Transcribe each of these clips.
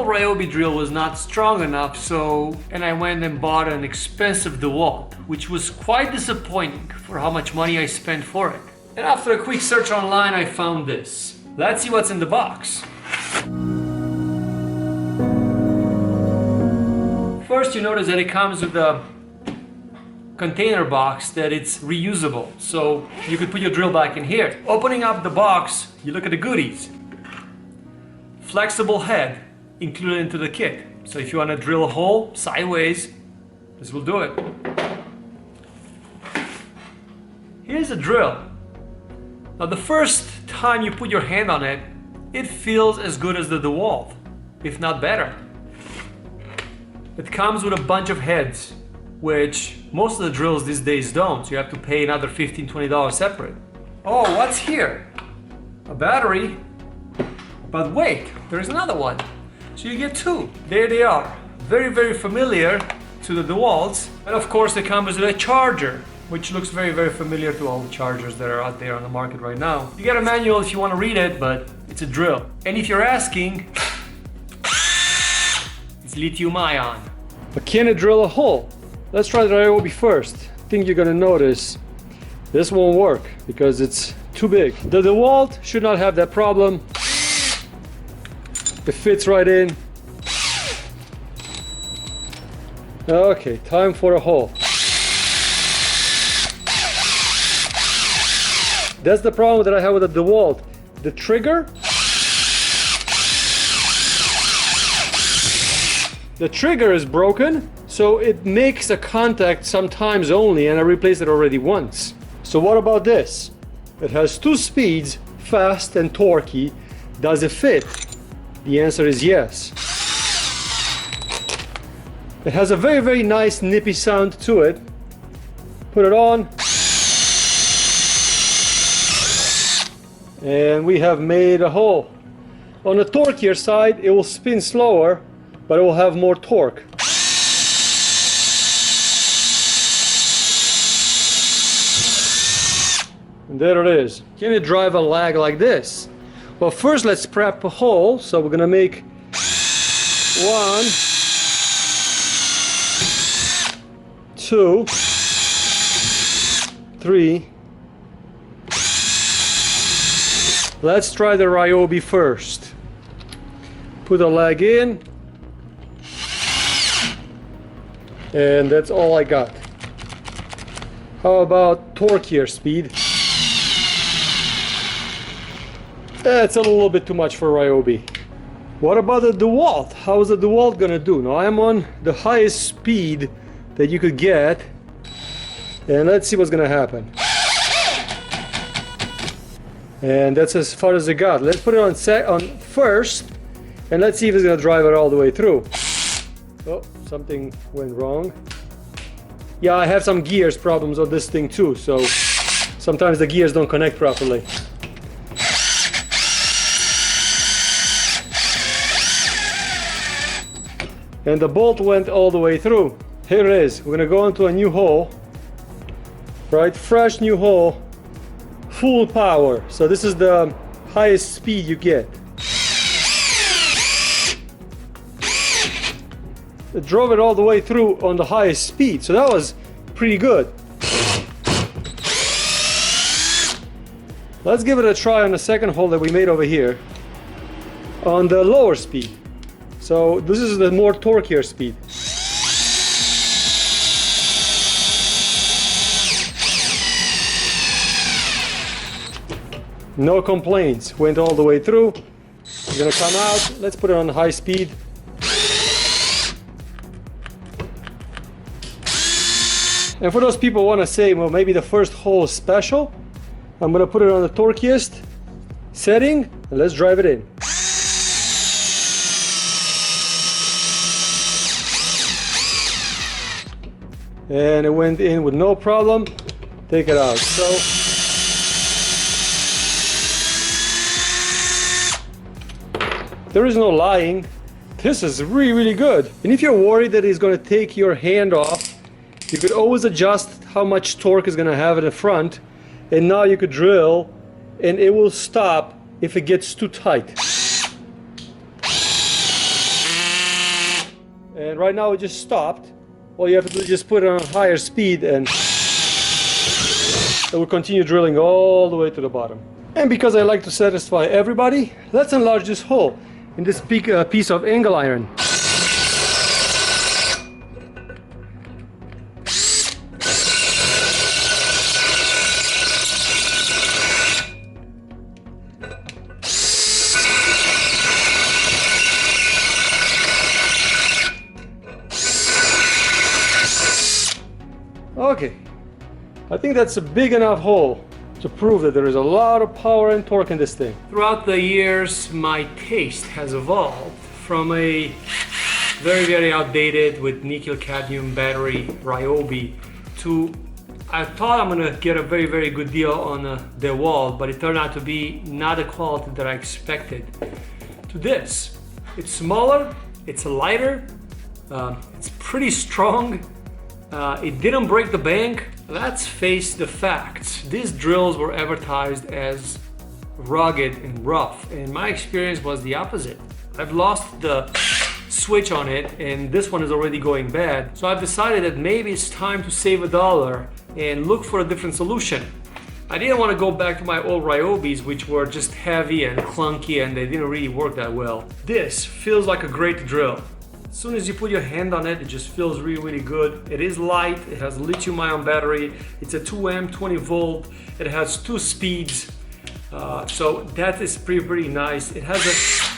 old Ryobi drill was not strong enough, and I went and bought an expensive DEWALT, which was quite disappointing for how much money I spent for it. And after a quick search online, I found this. Let's see what's in the box. First, you notice that it comes with a container box that it's reusable, so you could put your drill back in here. Opening up the box, you look at the goodies. Flexible head included into the kit, so if you want to drill a hole sideways, this will do it. Here's a drill. Now the first time you put your hand on it, it feels as good as the DEWALT, if not better. It comes with a bunch of heads, which most of the drills these days don't, so you have to pay another $15–20 separate. Oh, what's here? A battery. But wait, there's another one. So you get two. There they are. Very, very familiar to the DEWALTs. And of course it comes with a charger, which looks very, very familiar to all the chargers that are out there on the market right now. You get a manual if you want to read it, but it's a drill. And if you're asking, it's lithium ion. But can it drill a hole? Let's try the Ryobi first. I think you're gonna notice this won't work because it's too big. The DEWALT should not have that problem. It fits right in. Okay, time for a hole. That's the problem that I have with the DEWALT. The trigger is broken, so it makes a contact sometimes only, and I replaced it already once. So what about this? It has two speeds, fast and torquey. Does it fit? The answer is yes. It has a very, very nice nippy sound to it. Put it on. And we have made a hole. On the torqueier side, it will spin slower, but it will have more torque. And there it is. Can it drive a lag like this? Well, first let's prep a hole. So we're gonna make 1, 2, 3. Let's try the Ryobi first. Put a lag in. And that's all I got. How about torqueier speed? That's a little bit too much for Ryobi. What about the DEWALT? How is the DEWALT gonna do? Now I'm on the highest speed that you could get, and let's see what's gonna happen. And that's as far as it got. Let's put it on first, and let's see if it's gonna drive it all the way through. Oh, something went wrong. Yeah, I have some gears problems on this thing too, so sometimes the gears don't connect properly. And the bolt went all the way through. Here it is. We're gonna go into a new hole, right? Fresh new hole, full power. So this is the highest speed you get. It drove it all the way through on the highest speed, so that was pretty good. Let's give it a try on the second hole that we made over here on the lower speed. So this is the more torqueier speed. No complaints, went all the way through. We're gonna come out, let's put it on high speed. And for those people who want to say, well, maybe the first hole is special, I'm gonna put it on the torqueiest setting and let's drive it in. And it went in with no problem. Take it out. So there is no lying. This is really, really good. And if you're worried that it's going to take your hand off, you could always adjust how much torque is going to have in the front, and now you could drill and it will stop if it gets too tight. and right now it just stopped. All you have to do is just put it on higher speed and it will continue drilling all the way to the bottom. And because I like to satisfy everybody, let's enlarge this hole in this piece of angle iron. Okay, I think that's a big enough hole to prove that there is a lot of power and torque in this thing. Throughout the years, my taste has evolved from a very outdated with nickel cadmium battery Ryobi to I thought I'm gonna get a very good deal on a DEWALT, but it turned out to be not the quality that I expected. To this, it's smaller, it's lighter, it's pretty strong. It didn't break the bank. Let's face the facts. These drills were advertised as rugged and rough, and my experience was the opposite. I've lost the switch on it, and this one is already going bad. So I've decided that maybe it's time to save $1 and look for a different solution. I didn't want to go back to my old Ryobis, which were just heavy and clunky, and they didn't really work that well. This feels like a great drill. As soon as you put your hand on it, it just feels really good. It is light, it has a lithium ion battery, it's a 2 amp, 20 volt, it has 2 speeds. So that is pretty nice. It has a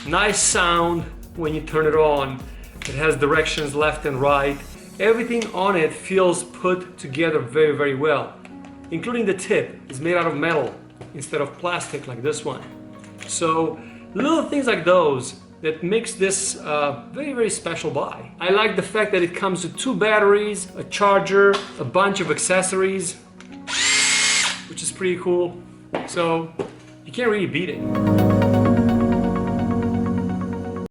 nice sound when you turn it on. It has directions left and right. Everything on it feels put together very well. Including the tip is made out of metal instead of plastic like this one. So little things like those that makes this very special buy. I like the fact that it comes with 2 batteries, a charger, a bunch of accessories, which is pretty cool. So you can't really beat it.